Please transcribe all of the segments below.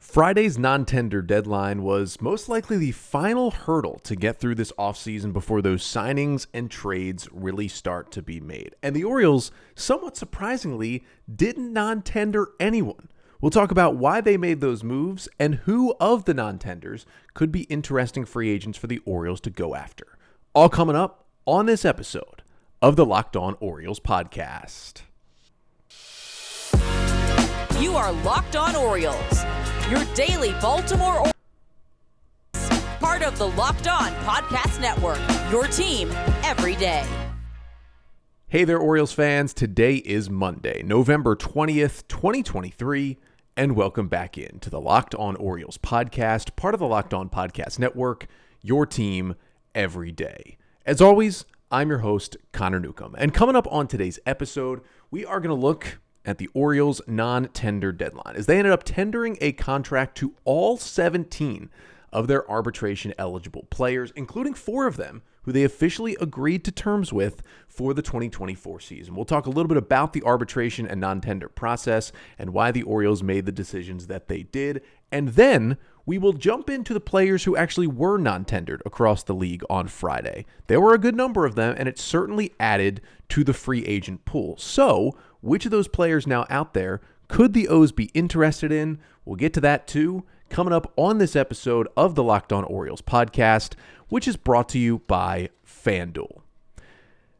Friday's non-tender deadline was most likely the final hurdle to get through this offseason before those signings and trades really start to be made. And the Orioles, somewhat surprisingly, didn't non-tender anyone. We'll talk about why they made those moves and who of the non-tenders could be interesting free agents for the Orioles to go after. All coming up on this episode of the Locked On Orioles podcast. You are Locked On Orioles, your daily Baltimore Orioles, part of the Locked On Podcast Network, your team every day. Hey there, Orioles fans. Today is Monday, November 20th, 2023, and welcome back in to the Locked On Orioles podcast, part of the Locked On Podcast Network, your team every day. As always, I'm your host, Connor Newcomb, and coming up on today's episode, we are going to look at the Orioles' non-tender deadline, as they ended up tendering a contract to all 17 of their arbitration-eligible players, including 4 of them who they officially agreed to terms with for the 2024 season. We'll talk a little bit about the arbitration and non-tender process and why the Orioles made the decisions that they did, and then we will jump into the players who actually were non-tendered across the league on Friday. There were a good number of them, and it certainly added to the free agent pool. So, which of those players now out there could the O's be interested in? We'll get to that too, coming up on this episode of the Locked On Orioles podcast, which is brought to you by FanDuel.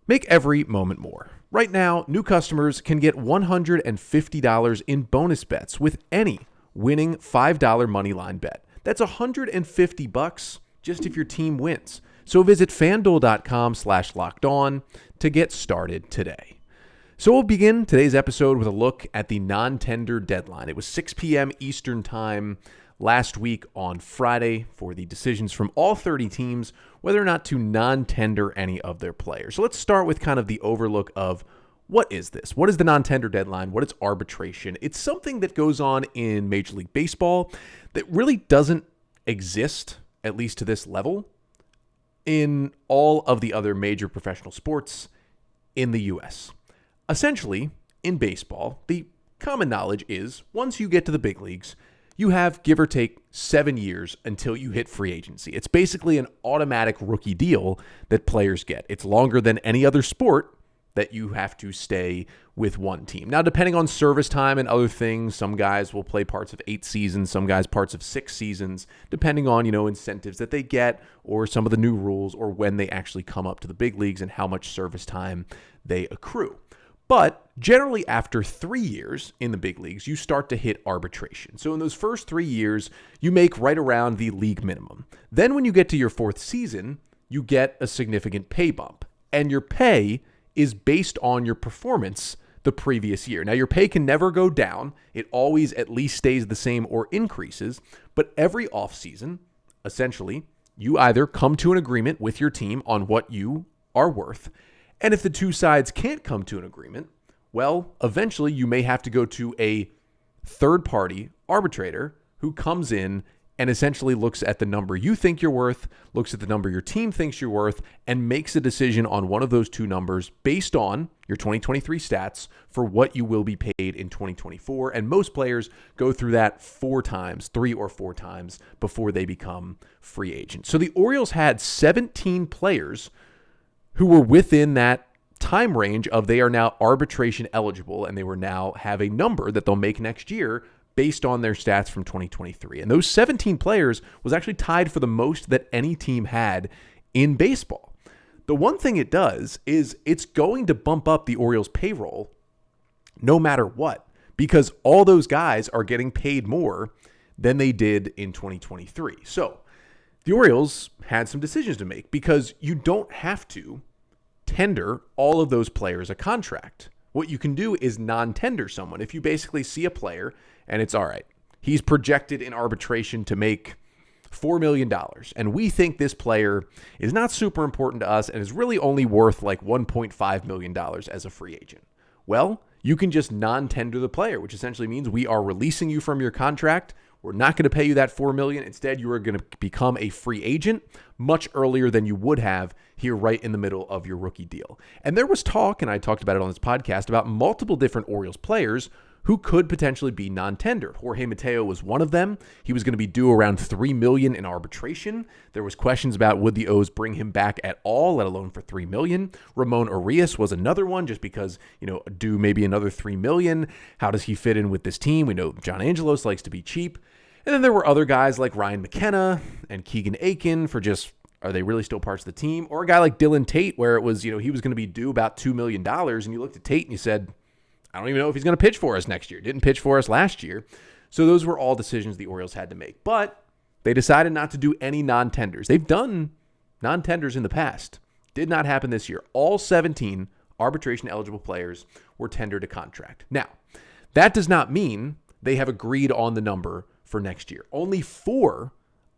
Make every moment more. Right now, new customers can get $150 in bonus bets with any winning $5 moneyline bet. That's $150 just if your team wins. So visit FanDuel.com/lockedon to get started today. So we'll begin today's episode with a look at the non-tender deadline. It was 6 p.m. Eastern time last week on Friday for the decisions from all 30 teams whether or not to non-tender any of their players. So let's start with kind of the overlook of what is this? What is the non-tender deadline? What is arbitration? It's something that goes on in Major League Baseball that really doesn't exist, at least to this level, in all of the other major professional sports in the U.S. Essentially, in baseball, the common knowledge is once you get to the big leagues, you have, give or take, 7 years until you hit free agency. It's basically an automatic rookie deal that players get. It's longer than any other sport that you have to stay with one team. Now, depending on service time and other things, some guys will play parts of 8 seasons, some guys parts of 6 seasons, depending on, incentives that they get or some of the new rules or when they actually come up to the big leagues and how much service time they accrue. But generally after 3 years in the big leagues, you start to hit arbitration. So in those first 3 years, you make right around the league minimum. Then when you get to your 4th season, you get a significant pay bump. And your pay is based on your performance the previous year. Now, your pay can never go down. It always at least stays the same or increases. But every offseason, essentially, you either come to an agreement with your team on what you are worth. And if the two sides can't come to an agreement, well, eventually you may have to go to a third-party arbitrator who comes in and essentially looks at the number you think you're worth, looks at the number your team thinks you're worth, and makes a decision on one of those two numbers based on your 2023 stats for what you will be paid in 2024. And most players go through that 3 or 4 times before they become free agents. So the Orioles had 17 players who were within that time range of they are now arbitration eligible and they will now have a number that they'll make next year based on their stats from 2023. And those 17 players was actually tied for the most that any team had in baseball. The one thing it does is it's going to bump up the Orioles' payroll no matter what, because all those guys are getting paid more than they did in 2023. So the Orioles had some decisions to make because you don't have to tender all of those players a contract. What you can do is non-tender someone. If you basically see a player and it's all right, he's projected in arbitration to make $4 million, and we think this player is not super important to us and is really only worth like $1.5 million as a free agent. Well, you can just non-tender the player, which essentially means we are releasing you from your contract. We're not going to pay you that $4 million. Instead, you are going to become a free agent much earlier than you would have here right in the middle of your rookie deal. And there was talk, and I talked about it on this podcast, about multiple different Orioles players who could potentially be non-tendered. Jorge Mateo was one of them. He was going to be due around $3 million in arbitration. There was questions about would the O's bring him back at all, let alone for $3 million. Ramón Urías was another one, just because, due maybe another $3 million. How does he fit in with this team? We know John Angelos likes to be cheap. And then there were other guys like Ryan McKenna and Keegan Akin for just, are they really still parts of the team? Or a guy like Dylan Tate, where it was, he was going to be due about $2 million. And you looked at Tate and you said, I don't even know if he's going to pitch for us next year. Didn't pitch for us last year. So those were all decisions the Orioles had to make. But they decided not to do any non-tenders. They've done non-tenders in the past. Did not happen this year. All 17 arbitration-eligible players were tendered a contract. Now, that does not mean they have agreed on the number for next year. Only 4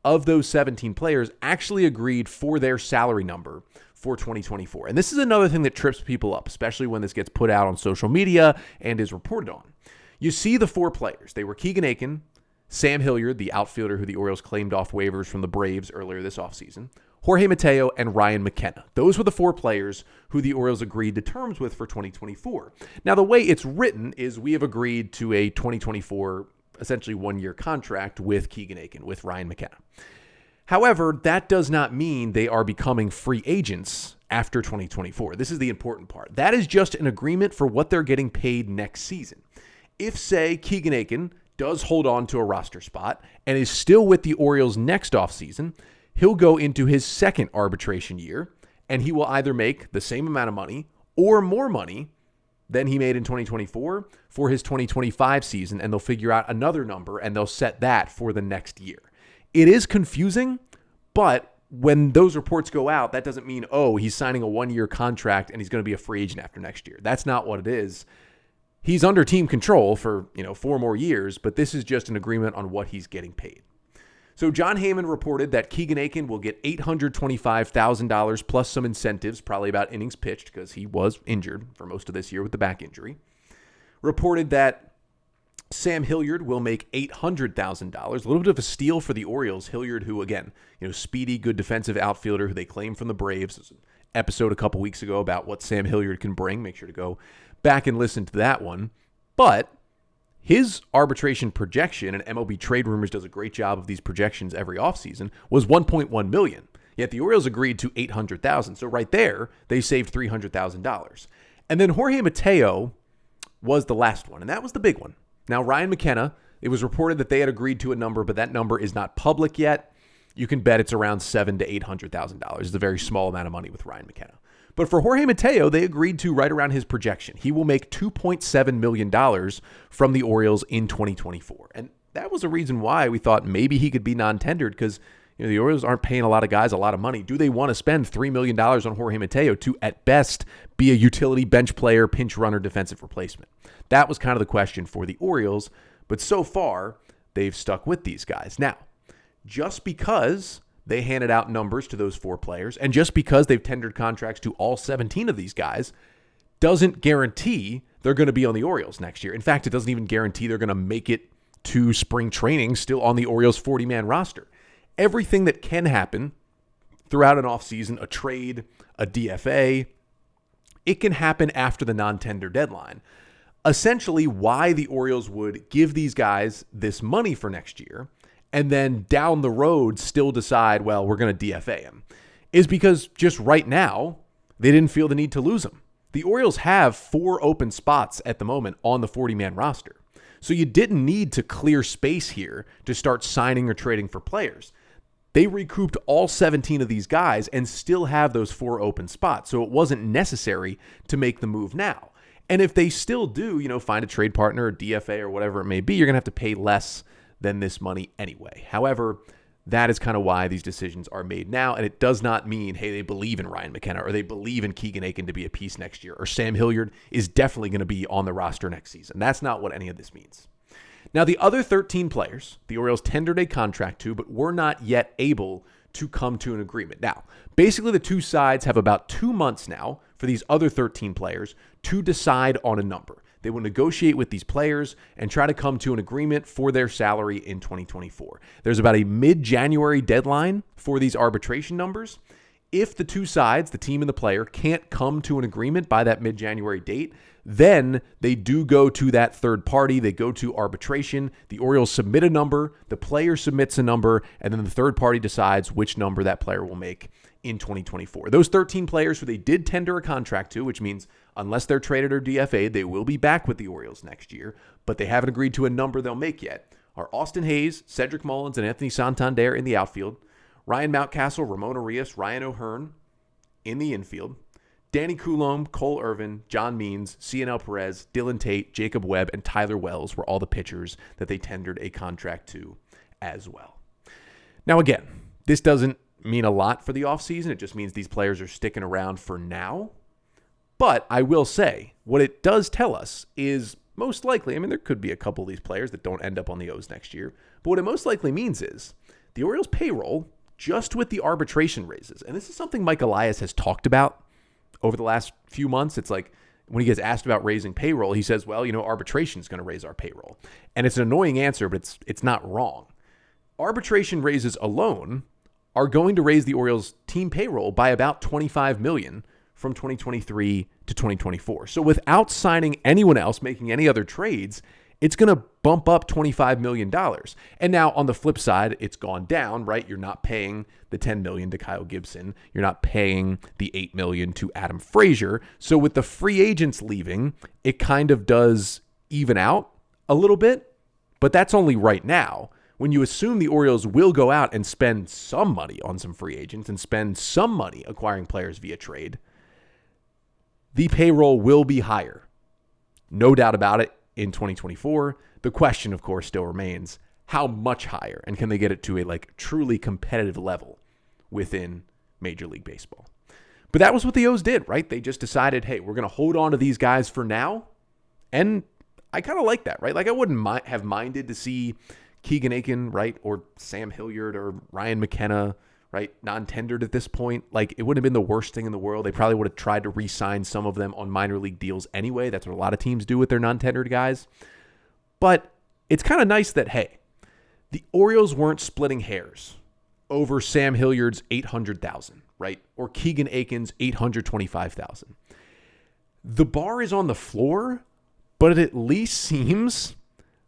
of those 17 players actually agreed for their salary number for 2024. And this is another thing that trips people up, especially when this gets put out on social media and is reported on. You see the 4 players. They were Keegan Akin, Sam Hilliard, the outfielder who the Orioles claimed off waivers from the Braves earlier this offseason, Jorge Mateo, and Ryan McKenna. Those were the 4 players who the Orioles agreed to terms with for 2024. Now, the way it's written is we have agreed to a 2024, essentially 1-year contract with Keegan Akin, with Ryan McKenna. However, that does not mean they are becoming free agents after 2024. This is the important part. That is just an agreement for what they're getting paid next season. If, say, Keegan Akin does hold on to a roster spot and is still with the Orioles next offseason, he'll go into his second arbitration year, and he will either make the same amount of money or more money than he made in 2024 for his 2025 season, and they'll figure out another number, and they'll set that for the next year. It is confusing, but when those reports go out, that doesn't mean, he's signing a 1-year contract and he's going to be a free agent after next year. That's not what it is. He's under team control for, 4 more years, but this is just an agreement on what he's getting paid. So John Heyman reported that Keegan Akin will get $825,000 plus some incentives, probably about innings pitched, because he was injured for most of this year with the back injury. Reported that Sam Hilliard will make $800,000, a little bit of a steal for the Orioles. Hilliard, who, again, speedy, good defensive outfielder who they claimed from the Braves. There's an episode a couple weeks ago about what Sam Hilliard can bring. Make sure to go back and listen to that one. But his arbitration projection, and MLB Trade Rumors does a great job of these projections every offseason, was $1.1 million. Yet the Orioles agreed to $800,000. So right there, they saved $300,000. And then Jorge Mateo was the last one, and that was the big one. Now, Ryan McKenna, it was reported that they had agreed to a number, but that number is not public yet. You can bet it's around $700,000 to $800,000. It's a very small amount of money with Ryan McKenna. But for Jorge Mateo, they agreed to right around his projection. He will make $2.7 million from the Orioles in 2024. And that was a reason why we thought maybe he could be non-tendered, because the Orioles aren't paying a lot of guys a lot of money. Do they want to spend $3 million on Jorge Mateo to, at best, be a utility bench player, pinch runner, defensive replacement? That was kind of the question for the Orioles, but so far, they've stuck with these guys. Now, just because they handed out numbers to those 4 players, and just because they've tendered contracts to all 17 of these guys, doesn't guarantee they're going to be on the Orioles next year. In fact, it doesn't even guarantee they're going to make it to spring training still on the Orioles' 40-man roster. Everything that can happen throughout an offseason, a trade, a DFA, it can happen after the non-tender deadline. Essentially, why the Orioles would give these guys this money for next year and then down the road still decide, well, we're going to DFA him, is because just right now, they didn't feel the need to lose him. The Orioles have 4 open spots at the moment on the 40-man roster. So you didn't need to clear space here to start signing or trading for players. They recouped all 17 of these guys and still have those 4 open spots. So it wasn't necessary to make the move now. And if they still do, find a trade partner, a DFA, or whatever it may be, you're going to have to pay less than this money anyway. However, that is kind of why these decisions are made now. And it does not mean, hey, they believe in Ryan McKenna or they believe in Keegan Akin to be a piece next year, or Sam Hilliard is definitely going to be on the roster next season. That's not what any of this means. Now, the other 13 players, the Orioles tendered a contract to, but were not yet able to come to an agreement. Now, basically the 2 sides have about 2 months now for these other 13 players to decide on a number. They will negotiate with these players and try to come to an agreement for their salary in 2024. There's about a mid-January deadline for these arbitration numbers. If the two sides, the team and the player, can't come to an agreement by that mid-January date, then they do go to that third party. They go to arbitration. The Orioles submit a number, the player submits a number, and then the third party decides which number that player will make in 2024. Those 13 players who they did tender a contract to, which means unless they're traded or DFA'd, they will be back with the Orioles next year, but they haven't agreed to a number they'll make yet, are Austin Hayes, Cedric Mullins, and Anthony Santander in the outfield, Ryan Mountcastle, Ramón Urías, Ryan O'Hearn in the infield, Danny Coulombe, Cole Irvin, John Means, CNL Perez, Dylan Tate, Jacob Webb, and Tyler Wells were all the pitchers that they tendered a contract to as well. Now, again, this doesn't mean a lot for the offseason. It just means these players are sticking around for now. But I will say, what it does tell us is most likely, I mean, there could be a couple of these players that don't end up on the O's next year, but what it most likely means is the Orioles payroll, just with the arbitration raises, and this is something Mike Elias has talked about over the last few months. It's like when he gets asked about raising payroll, he says, well, arbitration is going to raise our payroll. And it's an annoying answer, but it's not wrong. Arbitration raises alone are going to raise the Orioles team payroll by about $25 million from 2023 to 2024. So without signing anyone else, making any other trades, it's going to bump up $25 million. And now on the flip side, it's gone down, right? You're not paying the $10 million to Kyle Gibson. You're not paying the $8 million to Adam Frazier. So with the free agents leaving, it kind of does even out a little bit, but that's only right now. When you assume the Orioles will go out and spend some money on some free agents and spend some money acquiring players via trade, the payroll will be higher. No doubt about it. In 2024, the question, of course, still remains, how much higher? And can they get it to a truly competitive level within Major League Baseball? But that was what the O's did, right? They just decided, hey, we're going to hold on to these guys for now. And I kind of like that, right? I wouldn't have minded to see Keegan Akin, right? Or Sam Hilliard or Ryan McKenna, right? Non-tendered at this point. It wouldn't have been the worst thing in the world. They probably would have tried to re-sign some of them on minor league deals anyway. That's what a lot of teams do with their non-tendered guys. But it's kind of nice that, hey, the Orioles weren't splitting hairs over Sam Hilliard's $800,000, right? Or Keegan Akin's $825,000. The bar is on the floor, but it at least seems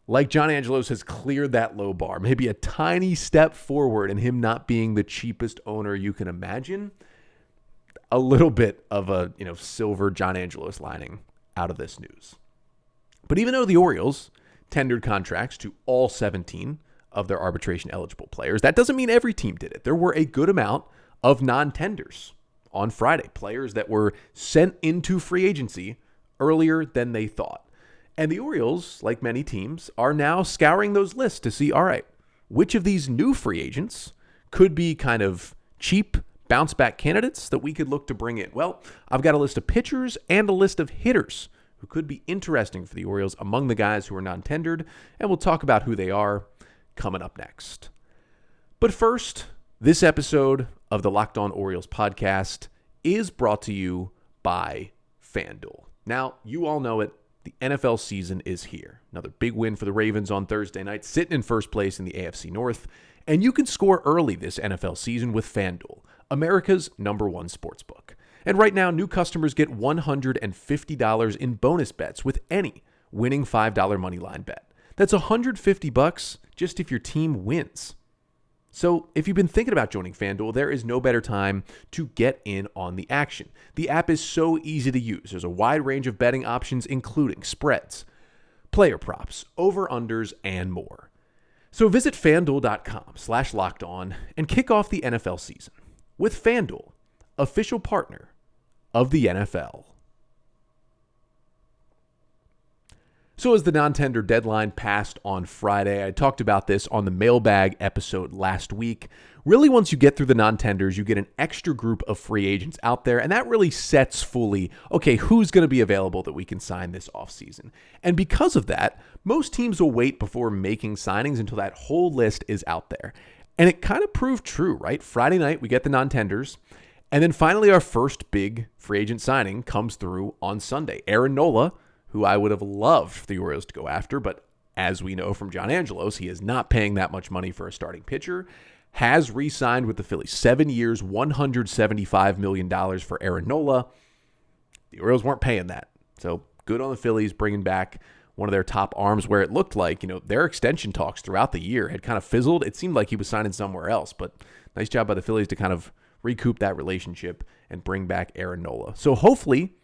like John Angelos has cleared that low bar, maybe a tiny step forward in him not being the cheapest owner you can imagine. A little bit of a, silver John Angelos lining out of this news. But even though the Orioles tendered contracts to all 17 of their arbitration-eligible players, that doesn't mean every team did it. There were a good amount of non-tenders on Friday, players that were sent into free agency earlier than they thought. And the Orioles, like many teams, are now scouring those lists to see, all right, which of these new free agents could be kind of cheap bounce-back candidates that we could look to bring in. Well, I've got a list of pitchers and a list of hitters who could be interesting for the Orioles among the guys who are non-tendered, and we'll talk about who they are coming up next. But first, this episode of the Locked On Orioles podcast is brought to you by FanDuel. Now, you all know it. The NFL season is here. Another big win for the Ravens on Thursday night, sitting in first place in the AFC North. And you can score early this NFL season with FanDuel, America's #1 sportsbook. And right now, new customers get $150 in bonus bets with any winning $5 moneyline bet. That's $150 just if your team wins. So if you've been thinking about joining FanDuel, there is no better time to get in on the action. The app is so easy to use. There's a wide range of betting options, including spreads, player props, over-unders, and more. So visit FanDuel.com/lockedon and kick off the NFL season with FanDuel, official partner of the NFL. So as the non-tender deadline passed on Friday, I talked about this on the mailbag episode last week. Really, once you get through the non-tenders, you get an extra group of free agents out there, and that really sets fully, okay, who's going to be available that we can sign this offseason. And because of that, most teams will wait before making signings until that whole list is out there. And it kind of proved true, right? Friday night, we get the non-tenders, and then finally our first big free agent signing comes through on Sunday. Aaron Nola, who I would have loved for the Orioles to go after, but as we know from John Angelos, he is not paying that much money for a starting pitcher, has re-signed with the Phillies. 7 years, $175 million for Aaron Nola. The Orioles weren't paying that. So good on the Phillies bringing back one of their top arms where it looked like, their extension talks throughout the year had kind of fizzled. It seemed like he was signing somewhere else, but nice job by the Phillies to kind of recoup that relationship and bring back Aaron Nola. So hopefully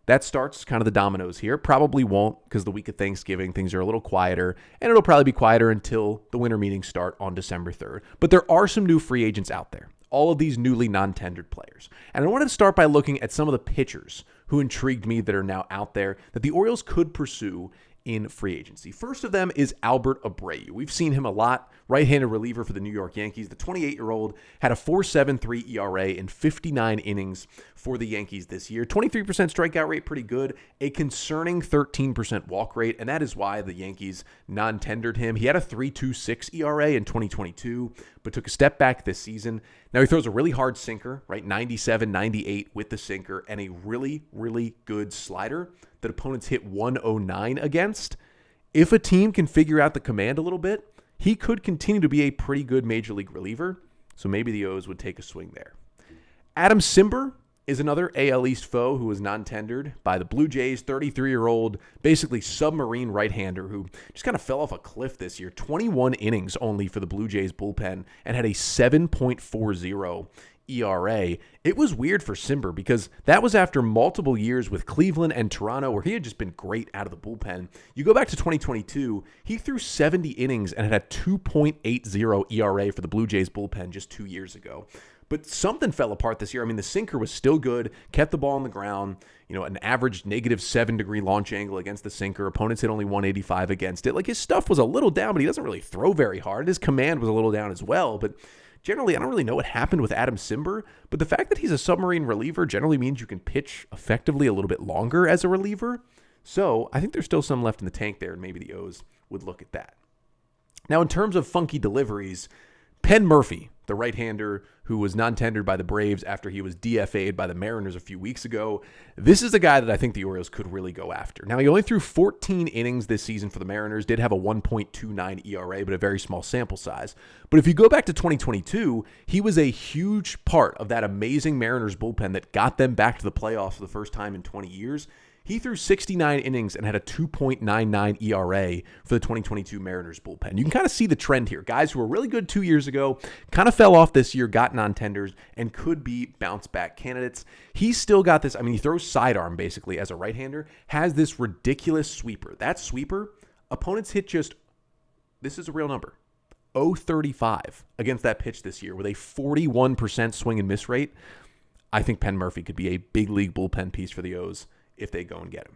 that starts kind of the dominoes here. Probably won't, because the week of Thanksgiving, things are a little quieter, and it'll probably be quieter until the winter meetings start on December 3rd. But there are some new free agents out there, all of these newly non-tendered players. And I wanted to start by looking at some of the pitchers who intrigued me that are now out there that the Orioles could pursue in free agency. First of them is Albert Abreu. We've seen him a lot, right-handed reliever for the New York Yankees. The 28-year-old had a 4.73 ERA in 59 innings for the Yankees this year. 23% strikeout rate, pretty good. A concerning 13% walk rate, and that is why the Yankees non-tendered him. He had a 3.26 ERA in 2022, but took a step back this season. Now he throws a really hard sinker, right? 97, 98 with the sinker, and a really, really good slider that opponents hit 109 against. If a team can figure out the command a little bit, he could continue to be a pretty good major league reliever, so maybe the O's would take a swing there. Adam Simber is another AL East foe who was non-tendered by the Blue Jays, 33-year-old, basically submarine right-hander who just kind of fell off a cliff this year. 21 innings only for the Blue Jays bullpen and had a 7.40 ERA. It was weird for Simber because that was after multiple years with Cleveland and Toronto where he had just been great out of the bullpen. You go back to 2022, he threw 70 innings and had a 2.80 ERA for the Blue Jays bullpen just 2 years ago. But something fell apart this year. I mean, the sinker was still good, kept the ball on the ground, an average -7-degree launch angle against the sinker. Opponents hit only 185 against it. Like, his stuff was a little down, but he doesn't really throw very hard. His command was a little down as well, but generally, I don't really know what happened with Adam Simber, but the fact that he's a submarine reliever generally means you can pitch effectively a little bit longer as a reliever. So I think there's still some left in the tank there, and maybe the O's would look at that. Now, in terms of funky deliveries, Penn Murfee, the right-hander who was non-tendered by the Braves after he was DFA'd by the Mariners a few weeks ago, this is the guy that I think the Orioles could really go after. Now, he only threw 14 innings this season for the Mariners, did have a 1.29 ERA, but a very small sample size. But if you go back to 2022, he was a huge part of that amazing Mariners bullpen that got them back to the playoffs for the first time in 20 years. He threw 69 innings and had a 2.99 ERA for the 2022 Mariners bullpen. You can kind of see the trend here. Guys who were really good 2 years ago kind of fell off this year, got non-tenders, and could be bounce-back candidates. He's still got this, he throws sidearm basically as a right-hander, has this ridiculous sweeper. That sweeper, opponents hit this is a real number, 0.35 against that pitch this year with a 41% swing and miss rate. I think Penn Murfee could be a big league bullpen piece for the O's if they go and get him.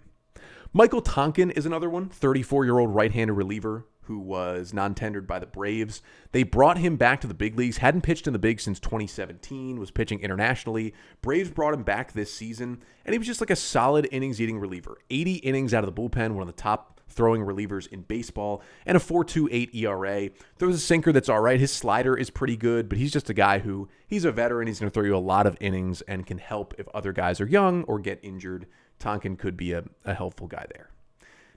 Michael Tonkin is another one, 34-year-old right-handed reliever who was non-tendered by the Braves. They brought him back to the big leagues, hadn't pitched in the bigs since 2017, was pitching internationally. Braves brought him back this season, and he was just like a solid innings-eating reliever. 80 innings out of the bullpen, one of the top throwing relievers in baseball, and a 4.28 ERA. Throws a sinker that's all right. His slider is pretty good, but he's just a guy who, he's a veteran. He's going to throw you a lot of innings and can help if other guys are young or get injured. Tonkin could be a helpful guy there.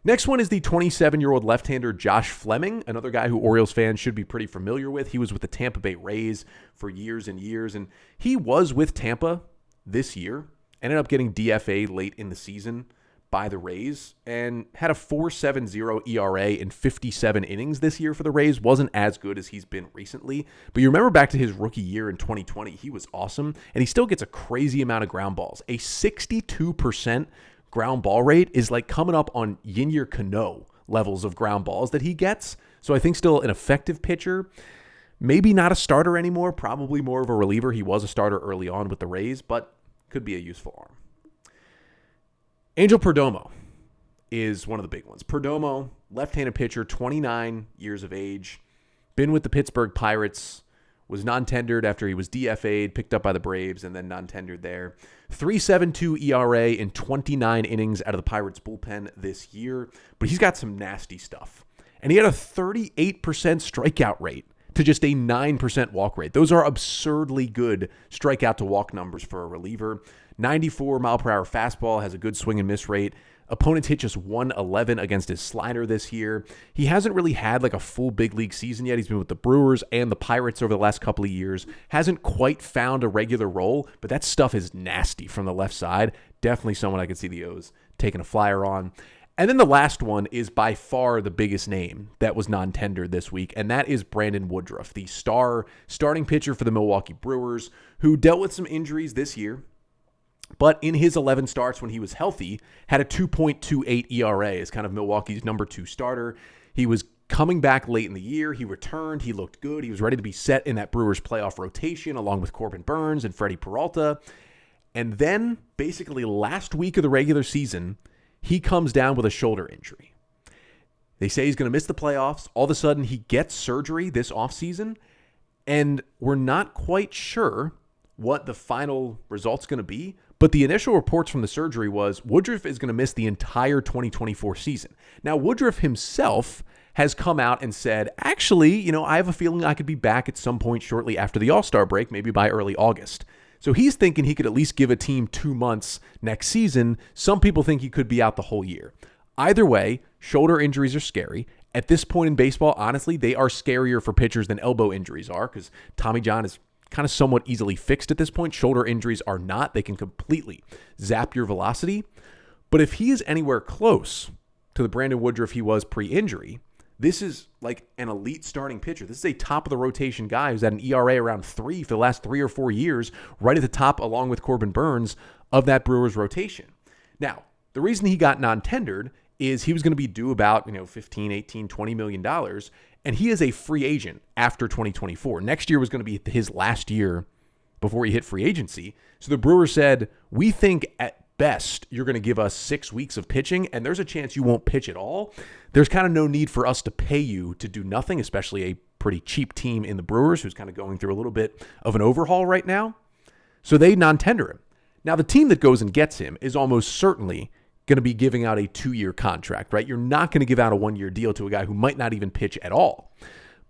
Next one is the 27-year-old left-hander Josh Fleming, another guy who Orioles fans should be pretty familiar with. He was with the Tampa Bay Rays for years and years, and he was with Tampa this year, ended up getting DFA'd late in the season by the Rays, and had a 4.70 ERA in 57 innings this year for the Rays. Wasn't as good as he's been recently, but you remember back to his rookie year in 2020, he was awesome, and he still gets a crazy amount of ground balls. A 62% ground ball rate is like coming up on Yinyer Cano levels of ground balls that he gets, so I think still an effective pitcher. Maybe not a starter anymore, probably more of a reliever. He was a starter early on with the Rays, but could be a useful arm. Angel Perdomo is one of the big ones. Perdomo, left-handed pitcher, 29 years of age, been with the Pittsburgh Pirates, was non-tendered after he was DFA'd, picked up by the Braves, and then non-tendered there. 3.72 ERA in 29 innings out of the Pirates bullpen this year, but he's got some nasty stuff. And he had a 38% strikeout rate to just a 9% walk rate. Those are absurdly good strikeout to walk numbers for a reliever. 94 mile per hour fastball, has a good swing and miss rate. Opponents hit just 111 against his slider this year. He hasn't really had like a full big league season yet. He's been with the Brewers and the Pirates over the last couple of years. Hasn't quite found a regular role, but that stuff is nasty from the left side. Definitely someone I could see the O's taking a flyer on. And then the last one is by far the biggest name that was non-tendered this week, and that is Brandon Woodruff, the starting pitcher for the Milwaukee Brewers, who dealt with some injuries this year, but in his 11 starts when he was healthy, had a 2.28 ERA as kind of Milwaukee's number 2 starter. He was coming back late in the year. He returned. He looked good. He was ready to be set in that Brewers playoff rotation along with Corbin Burnes and Freddie Peralta. And then basically last week of the regular season, he comes down with a shoulder injury. They say he's going to miss the playoffs. All of a sudden, he gets surgery this offseason, and we're not quite sure what the final result's going to be. But the initial reports from the surgery was Woodruff is going to miss the entire 2024 season. Now, Woodruff himself has come out and said, actually, I have a feeling I could be back at some point shortly after the All-Star break, maybe by early August. So he's thinking he could at least give a team 2 months next season. Some people think he could be out the whole year. Either way, shoulder injuries are scary. At this point in baseball, honestly, they are scarier for pitchers than elbow injuries are because Tommy John is kind of somewhat easily fixed at this point. Shoulder injuries are not. They can completely zap your velocity. But if he is anywhere close to the Brandon Woodruff he was pre-injury, this is like an elite starting pitcher. This is a top-of-the-rotation guy who's had an ERA around 3 for the last 3 or 4 years, right at the top, along with Corbin Burnes, of that Brewers rotation. Now, the reason he got non-tendered is he was going to be due about, $15, $18, $20 million, and he is a free agent after 2024. Next year was going to be his last year before he hit free agency. So the Brewers said, we think at best you're going to give us 6 weeks of pitching, and there's a chance you won't pitch at all. There's kind of no need for us to pay you to do nothing, especially a pretty cheap team in the Brewers who's kind of going through a little bit of an overhaul right now. So they non-tender him. Now, the team that goes and gets him is almost certainly going to be giving out a 2-year contract, right? You're not going to give out a 1-year deal to a guy who might not even pitch at all.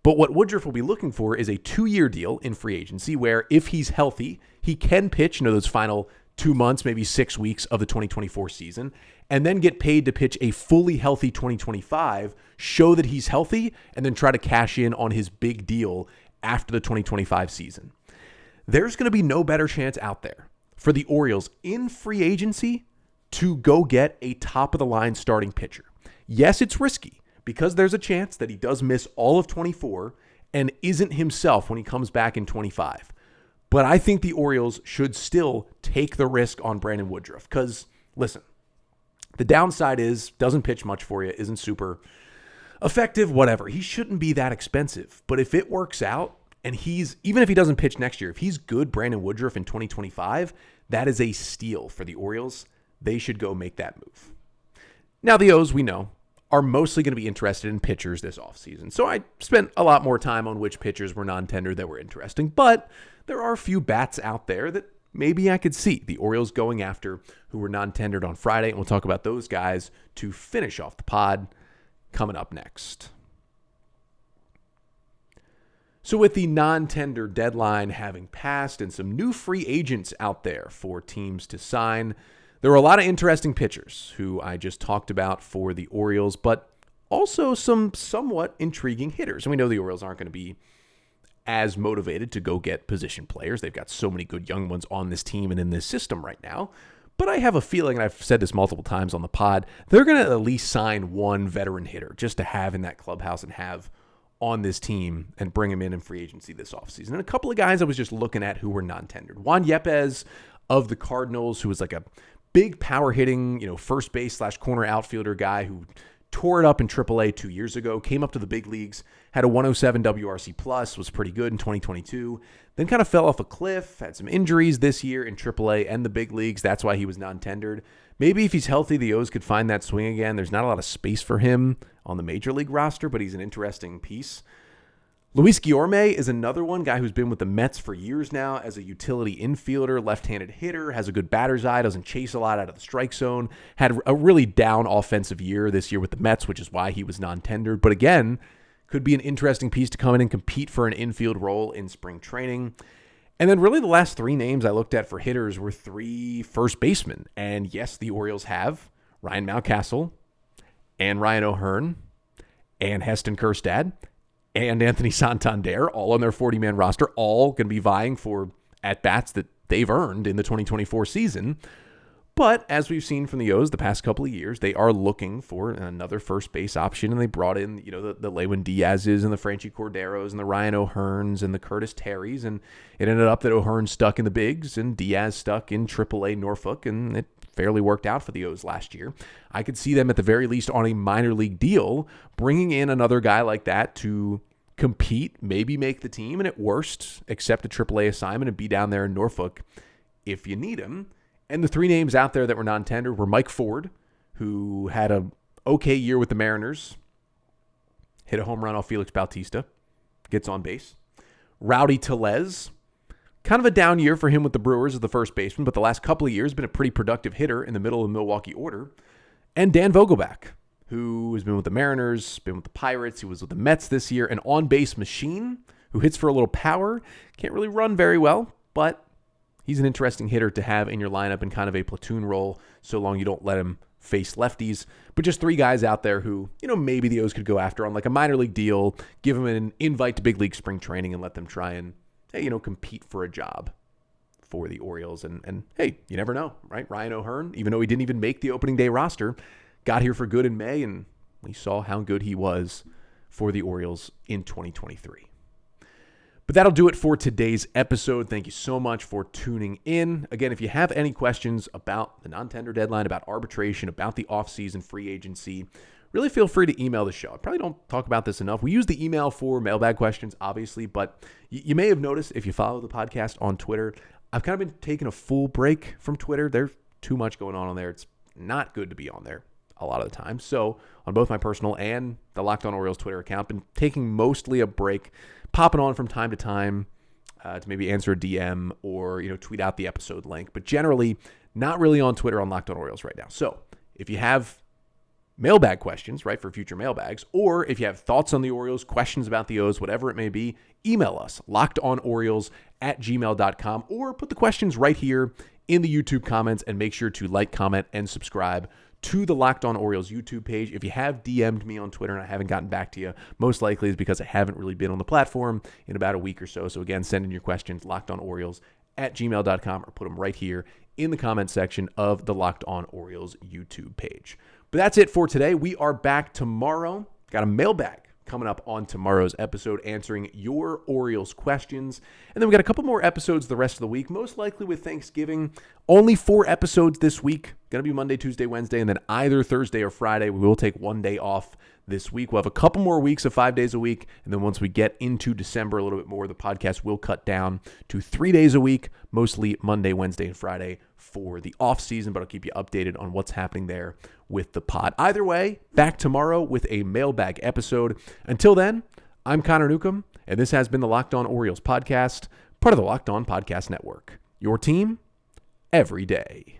But what Woodruff will be looking for is a 2-year deal in free agency where if he's healthy, he can pitch, those final 2 months, maybe 6 weeks of the 2024 season, and then get paid to pitch a fully healthy 2025, show that he's healthy, and then try to cash in on his big deal after the 2025 season. There's going to be no better chance out there for the Orioles in free agency to go get a top-of-the-line starting pitcher. Yes, it's risky because there's a chance that he does miss all of 24 and isn't himself when he comes back in 25. But I think the Orioles should still take the risk on Brandon Woodruff because, listen, the downside is doesn't pitch much for you, isn't super effective, whatever. He shouldn't be that expensive. But if it works out and even if he doesn't pitch next year, if he's good Brandon Woodruff in 2025, that is a steal for the Orioles. They should go make that move. Now, the O's, we know, are mostly going to be interested in pitchers this offseason. So I spent a lot more time on which pitchers were non-tendered that were interesting. But there are a few bats out there that maybe I could see the Orioles going after who were non-tendered on Friday. And we'll talk about those guys to finish off the pod coming up next. So with the non-tender deadline having passed and some new free agents out there for teams to sign, there were a lot of interesting pitchers who I just talked about for the Orioles, but also some somewhat intriguing hitters. And we know the Orioles aren't going to be as motivated to go get position players. They've got so many good young ones on this team and in this system right now. But I have a feeling, and I've said this multiple times on the pod, they're going to at least sign one veteran hitter just to have in that clubhouse and have on this team and bring him in free agency this offseason. And a couple of guys I was just looking at who were non-tendered. Juan Yepez of the Cardinals, who was like a big power hitting, first base / corner outfielder guy who tore it up in AAA 2 years ago, came up to the big leagues, had a 107 WRC plus, was pretty good in 2022, then kind of fell off a cliff, had some injuries this year in AAA and the big leagues. That's why he was non-tendered. Maybe if he's healthy, the O's could find that swing again. There's not a lot of space for him on the major league roster, but he's an interesting piece. Luis Guillorme is another one, guy who's been with the Mets for years now as a utility infielder, left-handed hitter, has a good batter's eye, doesn't chase a lot out of the strike zone, had a really down offensive year this year with the Mets, which is why he was non-tendered. But again, could be an interesting piece to come in and compete for an infield role in spring training. And then really the last 3 names I looked at for hitters were 3 first basemen. And yes, the Orioles have Ryan Mountcastle and Ryan O'Hearn and Heston Kjerstad and Anthony Santander, all on their 40-man roster, all going to be vying for at-bats that they've earned in the 2024 season. But as we've seen from the O's the past couple of years, they are looking for another first base option, and they brought in, the Lewin Diaz's and the Franchi Corderos and the Ryan O'Hearns and the Curtis Terrys, and it ended up that O'Hearn stuck in the bigs and Diaz stuck in AAA Norfolk, and it fairly worked out for the O's last year. I could see them at the very least on a minor league deal, bringing in another guy like that to compete, maybe make the team, and at worst, accept a AAA assignment and be down there in Norfolk if you need him. And the three names out there that were non-tendered were Mike Ford, who had an okay year with the Mariners, hit a home run off Felix Bautista, gets on base. Rowdy Tellez, kind of a down year for him with the Brewers as the first baseman, but the last couple of years been a pretty productive hitter in the middle of the Milwaukee order. And Dan Vogelbach, who has been with the Mariners, been with the Pirates, he was with the Mets this year, an on-base machine who hits for a little power, can't really run very well, but he's an interesting hitter to have in your lineup in kind of a platoon role, so long you don't let him face lefties. But just three guys out there who, maybe the O's could go after on like a minor league deal, give them an invite to big league spring training and let them try and, compete for a job for the Orioles. And hey, you never know, right? Ryan O'Hearn, even though he didn't even make the opening day roster, got here for good in May, and we saw how good he was for the Orioles in 2023. But that'll do it for today's episode. Thank you so much for tuning in. Again, if you have any questions about the non-tender deadline, about arbitration, about the offseason free agency, really feel free to email the show. I probably don't talk about this enough. We use the email for mailbag questions, obviously, but you may have noticed if you follow the podcast on Twitter, I've kind of been taking a full break from Twitter. There's too much going on there. It's not good to be on there a lot of the time. So on both my personal and the Locked On Orioles Twitter account, been taking mostly a break, popping on from time to time to maybe answer a DM or, tweet out the episode link. But generally, not really on Twitter on Locked On Orioles right now. So if you have mailbag questions, right, for future mailbags, or if you have thoughts on the Orioles, questions about the O's, whatever it may be, email us, lockedonorioles@gmail.com, or put the questions right here in the YouTube comments, and make sure to like, comment, and subscribe to the Locked On Orioles YouTube page. If you have DM'd me on Twitter and I haven't gotten back to you, most likely is because I haven't really been on the platform in about a week or so. So again, send in your questions, lockedonorioles@gmail.com, or put them right here in the comment section of the Locked On Orioles YouTube page. But that's it for today. We are back tomorrow. Got a mailbag coming up on tomorrow's episode, answering your Orioles questions. And then we got a couple more episodes the rest of the week, most likely with Thanksgiving. Only 4 episodes this week. Going to be Monday, Tuesday, Wednesday, and then either Thursday or Friday. We will take one day off this week. We'll have a couple more weeks of 5 days a week. And then once we get into December a little bit more, the podcast will cut down to 3 days a week, mostly Monday, Wednesday, and Friday for the off season, but I'll keep you updated on what's happening there with the pod. Either way, back tomorrow with a mailbag episode. Until then, I'm Connor Newcomb, and this has been the Locked On Orioles podcast, part of the Locked On Podcast Network. Your team every day.